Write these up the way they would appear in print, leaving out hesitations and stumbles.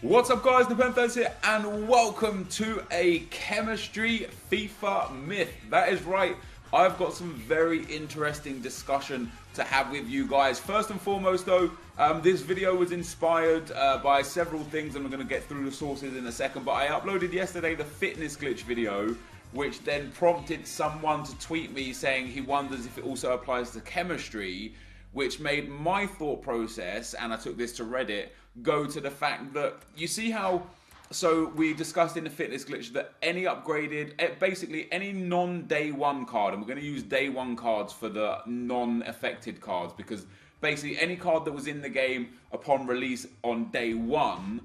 What's up guys, NepentheZ here and welcome to a chemistry FIFA myth. That is right, I've got some very interesting discussion to have with you guys. First and foremost though, this video was inspired by several things and we're going to get through the sources in a second, but I uploaded yesterday the fitness glitch video, which then prompted someone to tweet me saying he wonders if it also applies to chemistry, which made my thought process, and I took this to Reddit, go to the fact that you see how, so we discussed in the fitness glitch that any upgraded, basically any non-day one card, and we're going to use day one cards for the non-affected cards, because basically any card that was in the game upon release on day one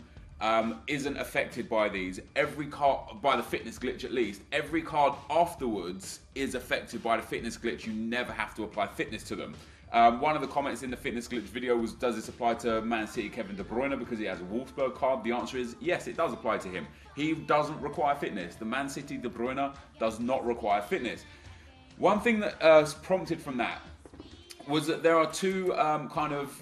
isn't affected by these. Every card, by the fitness glitch at least, every card afterwards is affected by the fitness glitch. You never have to apply fitness to them. One of the comments in the fitness glitch video was, does this apply to Man City Kevin De Bruyne because he has a Wolfsburg card? The answer is yes, it does apply to him. He doesn't require fitness. The Man City De Bruyne does not require fitness. One thing that prompted from that was that there are two kind of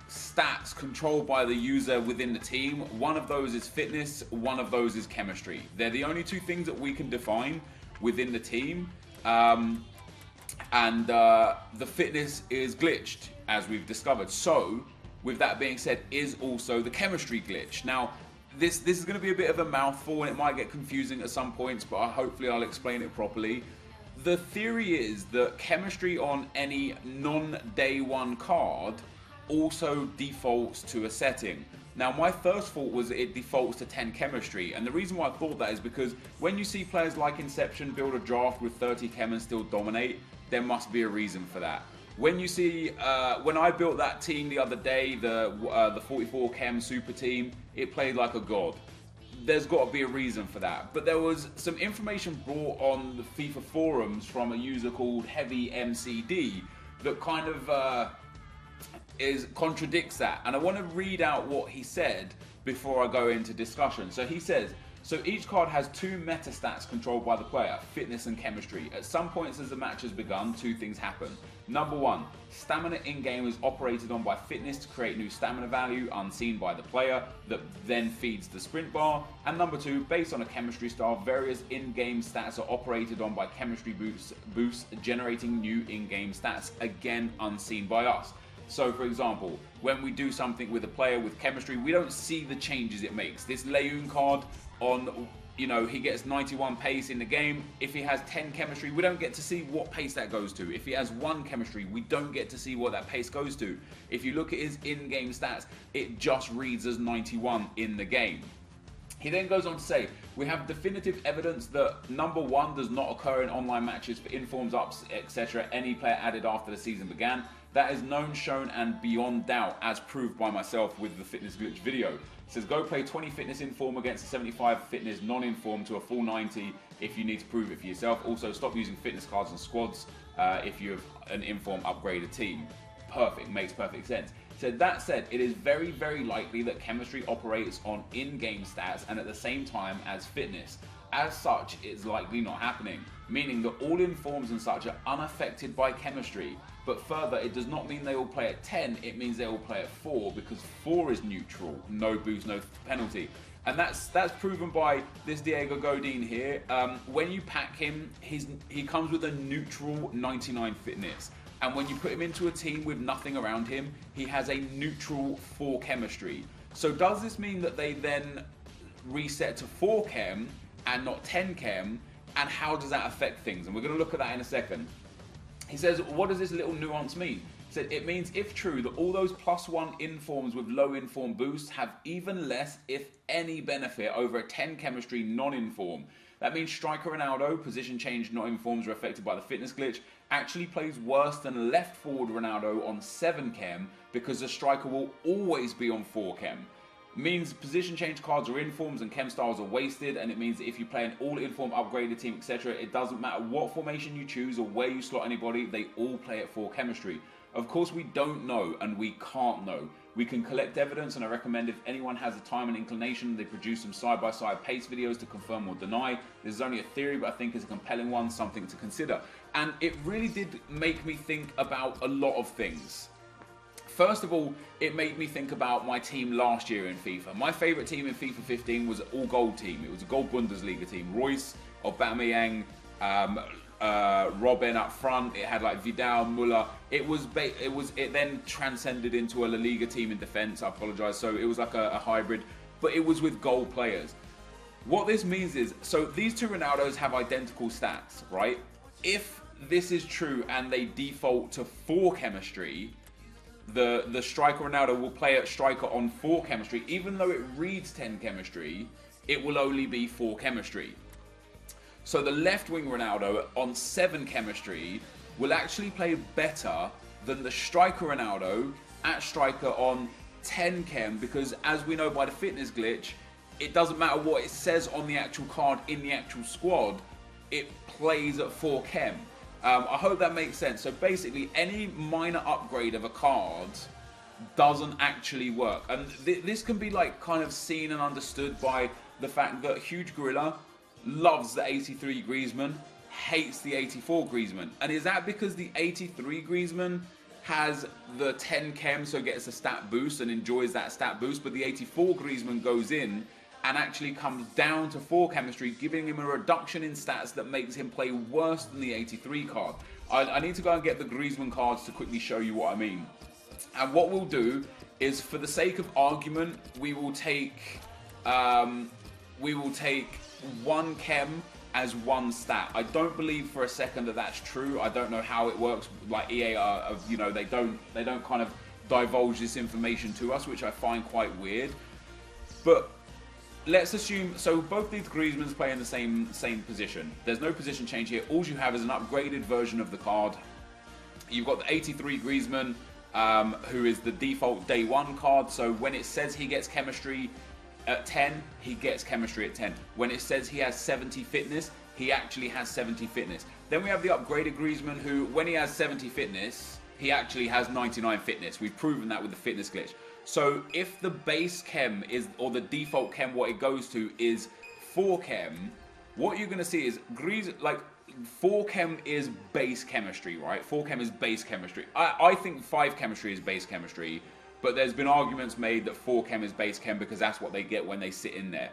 stats controlled by the user within the team. One of those is fitness, one of those is chemistry. They're the only two things that we can define within the team. And the fitness is glitched, as we've discovered. So, with that being said, is also the chemistry glitch. Now, this is going to be a bit of a mouthful and it might get confusing at some points, but hopefully I'll explain it properly. The theory is that chemistry on any non-day one card also defaults to a setting. Now, my first thought was it defaults to 10 chemistry, and the reason why I thought that is because when you see players like Inception build a draft with 30 chem and still dominate, there must be a reason for that. When you see, when I built that team the other day, the 44 chem super team, it played like a god. There's got to be a reason for that. But there was some information brought on the FIFA forums from a user called Heavy MCD that kind of contradicts that, and I want to read out what he said before I go into discussion. So he says, so each card has two meta stats controlled by the player, fitness and chemistry. At some points as the match has begun, two things happen. Number one, stamina in-game is operated on by fitness to create new stamina value unseen by the player that then feeds the sprint bar. And number two, based on a chemistry style, various in-game stats are operated on by chemistry boosts generating new in-game stats, again unseen by us. So for example, when we do something with a player with chemistry, we don't see the changes it makes. This Leung card on, you know, he gets 91 pace in the game. If he has 10 chemistry, we don't get to see what pace that goes to. If he has 1 chemistry, we don't get to see what that pace goes to. If you look at his in-game stats, it just reads as 91 in the game. He then goes on to say, we have definitive evidence that number one does not occur in online matches for informs, ups, etc. any player added after the season began. That is known, shown, and beyond doubt, as proved by myself with the fitness glitch video. It says, go play 20 fitness inform against a 75 fitness non-inform to a full 90 if you need to prove it for yourself. Also, stop using fitness cards and squads if you have an inform upgraded team. Perfect, makes perfect sense. So that said, it is very, very likely that chemistry operates on in-game stats and at the same time as fitness. As such, it's likely not happening, meaning that all informs and such are unaffected by chemistry. But further, it does not mean they all play at 10, it means they all play at 4, because 4 is neutral, no boost, no penalty. And that's proven by this Diego Godin here. When you pack him, he comes with a neutral 99 fitness. And when you put him into a team with nothing around him, he has a neutral 4 chemistry. So does this mean that they then reset to 4 chem and not 10 chem? And how does that affect things? And we're going to look at that in a second. He says, what does this little nuance mean? He said, it means, if true, that all those +1 informs with low inform boosts have even less, if any, benefit over a 10 chemistry non-inform. That means striker Ronaldo, position change not informs are affected by the fitness glitch, actually plays worse than left forward Ronaldo on 7 chem because the striker will always be on 4 chem. Means position change cards are informs and chem styles are wasted, and it means that if you play an all inform upgraded team, etc., it doesn't matter what formation you choose or where you slot anybody, they all play at 4 chemistry. Of course, we don't know and we can't know. We can collect evidence, and I recommend if anyone has the time and inclination, they produce some side-by-side pace videos to confirm or deny. This is only a theory, but I think it's a compelling one, something to consider. And it really did make me think about a lot of things. First of all, it made me think about my team last year in FIFA. My favourite team in FIFA 15 was an all-gold team. It was a gold Bundesliga team. Royce, Aubameyang, Robben up front. It had like Vidal, Muller. It then transcended into a La Liga team in defence. I apologise. So it was like a hybrid, but it was with goal players. What this means is, so these two Ronaldos have identical stats, right? If this is true and they default to 4 chemistry, the striker Ronaldo will play at striker on 4 chemistry. Even though it reads 10 chemistry, it will only be 4 chemistry. So the left wing Ronaldo on 7 chemistry will actually play better than the striker Ronaldo at striker on 10 chem, because as we know by the fitness glitch, it doesn't matter what it says on the actual card in the actual squad, it plays at 4 chem. I hope that makes sense. So basically, any minor upgrade of a card doesn't actually work. And this can be like kind of seen and understood by the fact that Huge Gorilla loves the 83 Griezmann, hates the 84 Griezmann. And is that because the 83 Griezmann has the 10 chem, so gets a stat boost and enjoys that stat boost, but the 84 Griezmann goes in and actually comes down to 4 chemistry, giving him a reduction in stats that makes him play worse than the 83 card. I need to go and get the Griezmann cards to quickly show you what I mean. And what we'll do is, for the sake of argument, we will take 1 chem as 1 stat. I don't believe for a second that that's true. I don't know how it works. Like EA are, you know, they don't kind of divulge this information to us, which I find quite weird. But let's assume, so both these Griezmanns play in the same position. There's no position change here. All you have is an upgraded version of the card. You've got the 83 Griezmann, who is the default day 1 card. So when it says he gets chemistry at 10, he gets chemistry at 10. When it says he has 70 fitness, he actually has 70 fitness. Then we have the upgraded Griezmann, who, when he has 70 fitness, he actually has 99 fitness. We've proven that with the fitness glitch. So if the base chem is, or the default chem, what it goes to is 4 chem, what you're going to see is 4 chem is base chemistry, right? 4 chem is base chemistry. I think 5 chemistry is base chemistry, but there's been arguments made that 4 chem is base chem because that's what they get when they sit in there.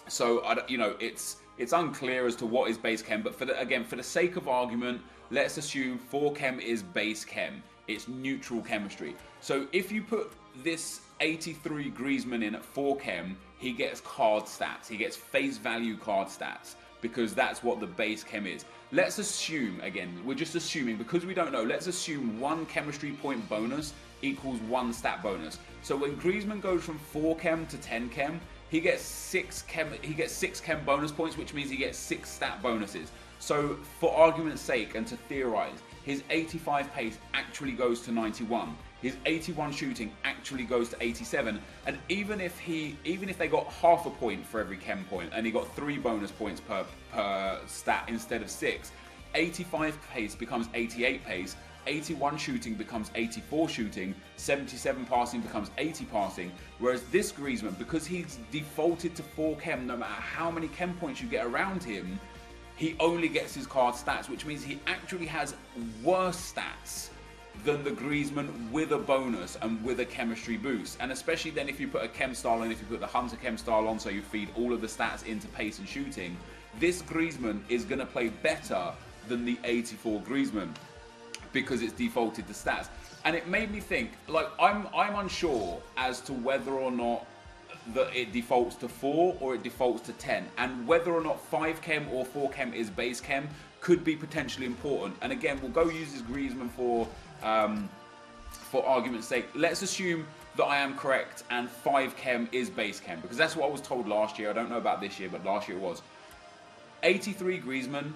So, you know, it's unclear as to what is base chem, but for the sake of argument, let's assume 4 chem is base chem. It's neutral chemistry. So if you put this 83 Griezmann in at 4 chem, he gets card stats. He gets face value card stats, because that's what the base chem is. Let's assume, again, we're just assuming, because we don't know, let's assume 1 chemistry point bonus equals 1 stat bonus. So when Griezmann goes from 4 chem to 10 chem, he gets 6 chem bonus points, which means he gets 6 stat bonuses. So for argument's sake and to theorize, his 85 pace actually goes to 91. His 81 shooting actually goes to 87. And even if they got half a point for every chem point, and he got 3 bonus points per stat instead of 6, 85 pace becomes 88 pace, 81 shooting becomes 84 shooting, 77 passing becomes 80 passing. Whereas this Griezmann, because he's defaulted to 4 chem, no matter how many chem points you get around him, he only gets his card stats, which means he actually has worse stats than the Griezmann with a bonus and with a chemistry boost. And especially then if you put a chem style and if you put the Hunter chem style on, so you feed all of the stats into pace and shooting, this Griezmann is going to play better than the 84 Griezmann because it's defaulted to stats. And it made me think, like, I'm unsure as to whether or not that it defaults to 4 or it defaults to 10, and whether or not 5 chem or 4 chem is base chem could be potentially important. And again, we'll go use this Griezmann for argument's sake. Let's assume that I am correct and 5 chem is base chem, because that's what I was told last year. I don't know about this year, but last year it was. 83 Griezmann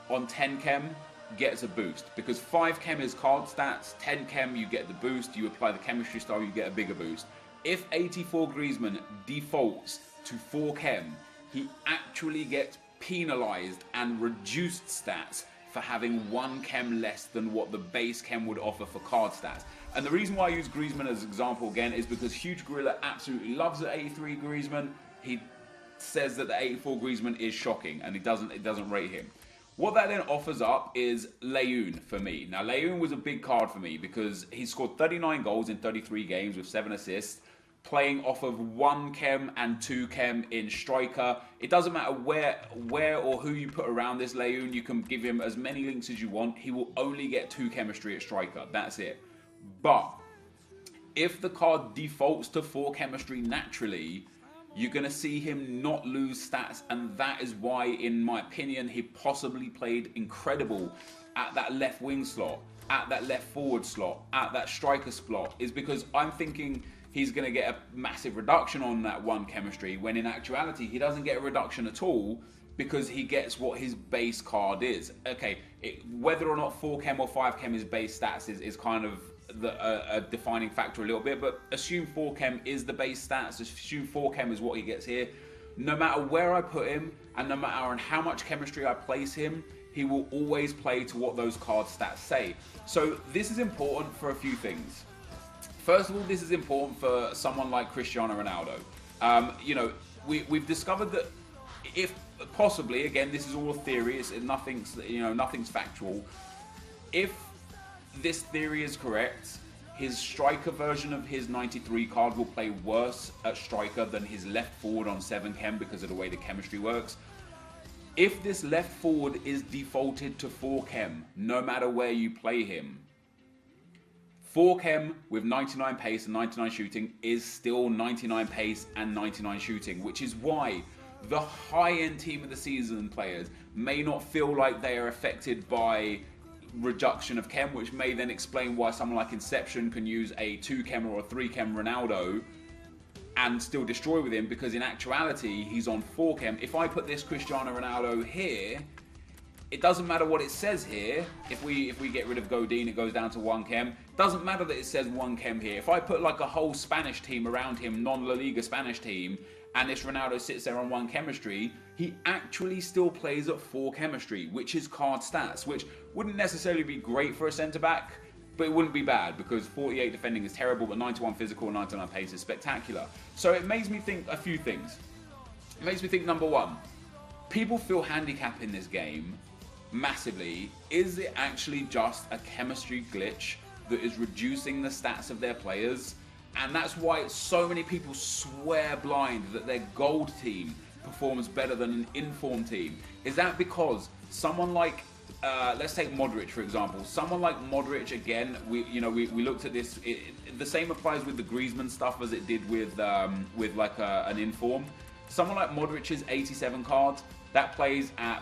on 10 chem gets a boost, because 5 chem is card stats, 10 chem you get the boost, you apply the chemistry style, you get a bigger boost. If 84 Griezmann defaults to 4 chem, he actually gets penalized and reduced stats for having 1 chem less than what the base chem would offer for card stats. And the reason why I use Griezmann as an example again is because Huge Gorilla absolutely loves the 83 Griezmann. He says that the 84 Griezmann is shocking and it doesn't rate him. What that then offers up is Leyoun for me. Now, Leyoun was a big card for me because he scored 39 goals in 33 games with 7 assists, playing off of 1 chem and 2 chem in striker. It doesn't matter where or who you put around this Leyoun. You can give him as many links as you want. He will only get 2 chemistry at striker. That's it. But if the card defaults to 4 chemistry naturally, you're going to see him not lose stats, and that is why, in my opinion, he possibly played incredible at that left wing slot, at that left forward slot, at that striker slot, is because I'm thinking he's going to get a massive reduction on that 1 chemistry, when in actuality he doesn't get a reduction at all because he gets what his base card is. Okay, whether or not 4 chem or 5 chem is base stats is kind of a defining factor a little bit, but assume 4 chem is the base stats, assume 4 chem is what he gets here. No matter where I put him and no matter on how much chemistry I place him, he will always play to what those card stats say. So this is important for a few things. First of all, this is important for someone like Cristiano Ronaldo. You know, we've discovered that if possibly, again, this is all theory, nothing's factual. If this theory is correct, his striker version of his 93 card will play worse at striker than his left forward on 7 chem because of the way the chemistry works. If this left forward is defaulted to 4 chem, no matter where you play him, 4 chem with 99 pace and 99 shooting is still 99 pace and 99 shooting, which is why the high-end team of the season players may not feel like they are affected by reduction of chem, which may then explain why someone like Inception can use a 2 chem or a 3 chem Ronaldo and still destroy with him, because in actuality he's on 4 chem. If I put this Cristiano Ronaldo here, it doesn't matter what it says here. If we get rid of Godin, it goes down to 1 chem. It doesn't matter that it says 1 chem here. If I put like a whole Spanish team around him, non-La Liga Spanish team, and this Ronaldo sits there on 1 chemistry, he actually still plays at 4 chemistry, which is card stats, which wouldn't necessarily be great for a centre-back, but it wouldn't be bad, because 48 defending is terrible, but 91 physical and 99 pace is spectacular. So it makes me think a few things. It makes me think, number one, people feel handicap in this game massively. Is it actually just a chemistry glitch that is reducing the stats of their players? And that's why so many people swear blind that their gold team performs better than an informed team. Is that because someone like, let's take Modric for example. Someone like Modric, again, we looked at this. The same applies with the Griezmann stuff as it did with like an informed. Someone like Modric's 87 card that plays at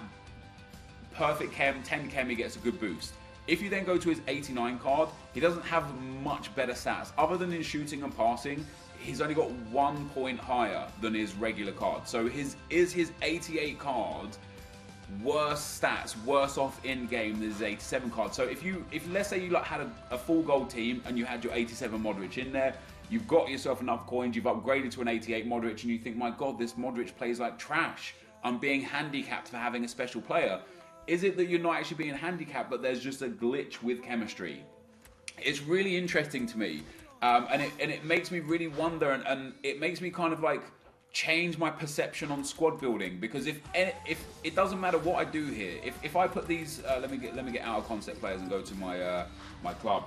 perfect chem, 10 chem, he gets a good boost. If you then go to his 89 card, he doesn't have much better stats. Other than in shooting and passing, he's only got 1 point higher than his regular card. So his 88 card worse stats, worse off in game than his 87 card. So if let's say you like had a full gold team and you had your 87 Modric in there, you've got yourself enough coins, you've upgraded to an 88 Modric, and you think, my God, this Modric plays like trash. I'm being handicapped for having a special player. Is it that you're not actually being handicapped, but there's just a glitch with chemistry? It's really interesting to me, and it makes me really wonder, and it makes me kind of like change my perception on squad building, because if it doesn't matter what I do here, if I put these, let me get out of concept players and go to my my club.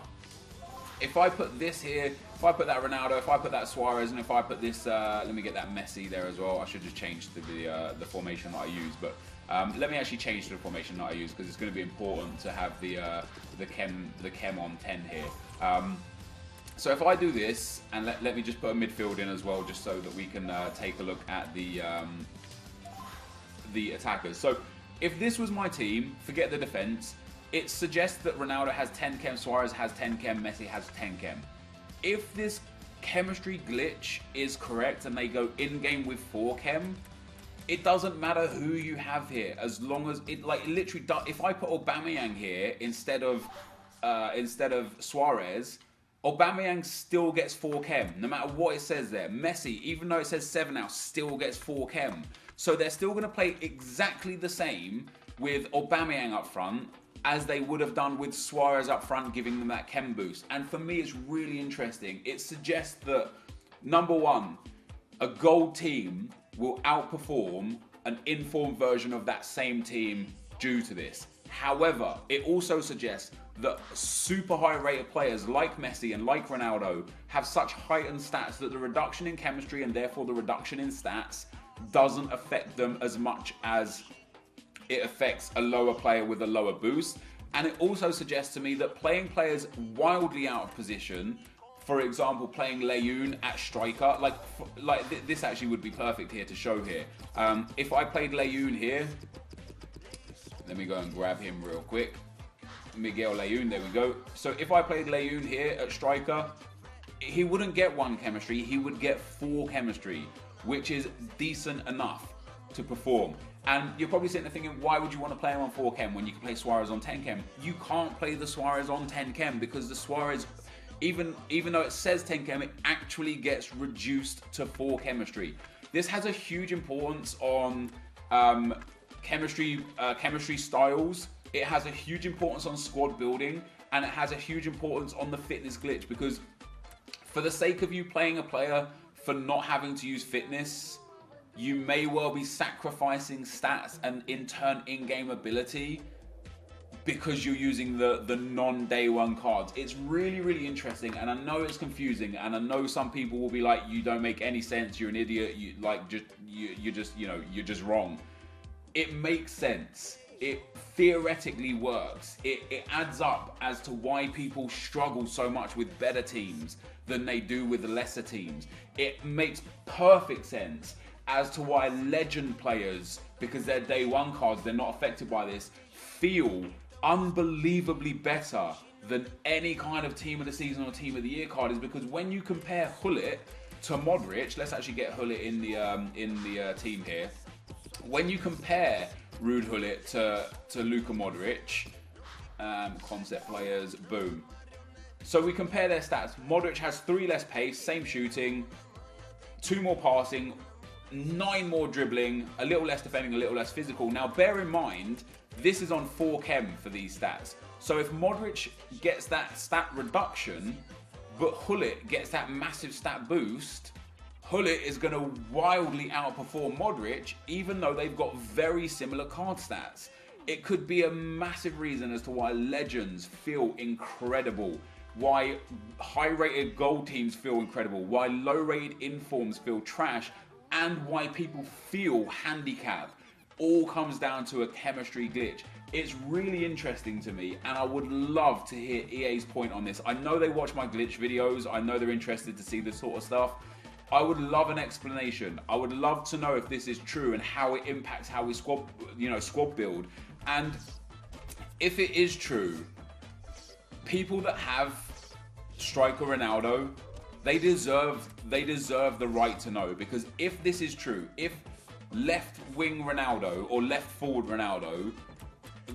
If I put this here, if I put that Ronaldo, if I put that Suarez, and if I put this, let me get that Messi there as well. I should just change the formation that I use, but let me actually change the formation that I use, because it's going to be important to have the chem on 10 here. So if I do this, and let me just put a midfield in as well, just so that we can take a look at the attackers. So if this was my team, forget the defense. It suggests that Ronaldo has 10 chem, Suarez has 10 chem, Messi has 10 chem. If this chemistry glitch is correct and they go in-game with 4 chem, it doesn't matter who you have here, as long as it literally does. If I put Aubameyang here instead of Suarez, Aubameyang still gets 4 chem, no matter what it says there. Messi, even though it says 7 now, still gets 4 chem. So they're still going to play exactly the same with Aubameyang up front as they would have done with Suarez up front, giving them that chem boost. And for me, it's really interesting. It suggests that, number one, a gold team will outperform an informed version of that same team due to this. However, it also suggests that super high rated players like Messi and like Ronaldo have such heightened stats that the reduction in chemistry and therefore the reduction in stats doesn't affect them as much as it affects a lower player with a lower boost. And it also suggests to me that playing players wildly out of position, for example, playing Leyoun at striker, this actually would be perfect here to show here. If I played Leyoun here, let me go and grab him real quick. Miguel Leyoun, there we go. So if I played Leyoun here at striker, he wouldn't get 1 chemistry, he would get 4 chemistry, which is decent enough to perform. And you're probably sitting there thinking, why would you want to play him on 4 chem when you can play Suarez on 10 chem? You can't play the Suarez on 10 chem because the Suarez, even though it says 10 chem, it actually gets reduced to 4 chemistry. This has a huge importance on chemistry styles. It has a huge importance on squad building, and it has a huge importance on the fitness glitch, because for the sake of you playing a player for not having to use fitness, you may well be sacrificing stats and in turn in-game ability because you're using the non-day one cards. It's really, really interesting, and I know it's confusing, and I know some people will be like, you don't make any sense, you're an idiot, you're just wrong. It makes sense. It theoretically works. It adds up as to why people struggle so much with better teams than they do with the lesser teams. It makes perfect sense as to why legend players, because they're day one cards, they're not affected by this, feel unbelievably better than any kind of team of the season or team of the year card, is because when you compare Hullet to Modric, let's actually get Hullet in the team here. When you compare Ruud Hullet to Luka Modric, concept players, boom. So we compare their stats. Modric has 3 less pace, same shooting, 2 more passing, 9 more dribbling, a little less defending, a little less physical. Now bear in mind, this is on 4 chem for these stats. So if Modric gets that stat reduction, but Hullet gets that massive stat boost, Hullet is going to wildly outperform Modric, even though they've got very similar card stats. It could be a massive reason as to why legends feel incredible, why high-rated gold teams feel incredible, why low-rated informs feel trash, and why people feel handicapped. All comes down to a chemistry glitch. It's really interesting to me, and I would love to hear EA's point on this. I know they watch my glitch videos. I know they're interested to see this sort of stuff. I would love an explanation. I would love to know if this is true and how it impacts how we squad build. And if it is true, people that have striker Ronaldo, they deserve the right to know, because if this is true, if left wing Ronaldo or left forward Ronaldo,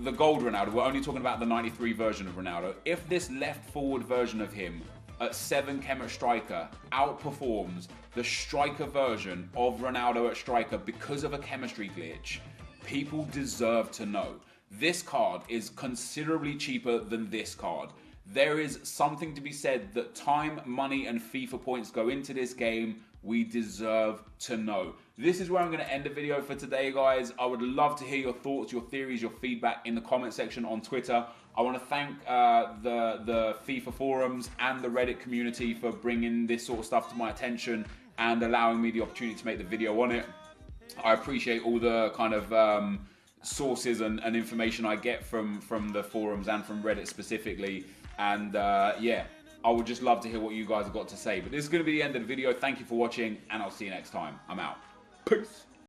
the gold Ronaldo, we're only talking about the 93 version of Ronaldo, if this left forward version of him at 7 chem at striker outperforms the striker version of Ronaldo at striker because of a chemistry glitch, people deserve to know. This card is considerably cheaper than this card. There is something to be said that time, money, and FIFA points go into this game. We deserve to know. This is where I'm going to end the video for today, guys. I would love to hear your thoughts, your theories, your feedback in the comment section on Twitter. I want to thank the FIFA forums and the Reddit community for bringing this sort of stuff to my attention and allowing me the opportunity to make the video on it. I appreciate all the kind of sources and information I get from the forums and from Reddit specifically. And yeah, I would just love to hear what you guys have got to say. But this is going to be the end of the video. Thank you for watching, and I'll see you next time. I'm out. Peace.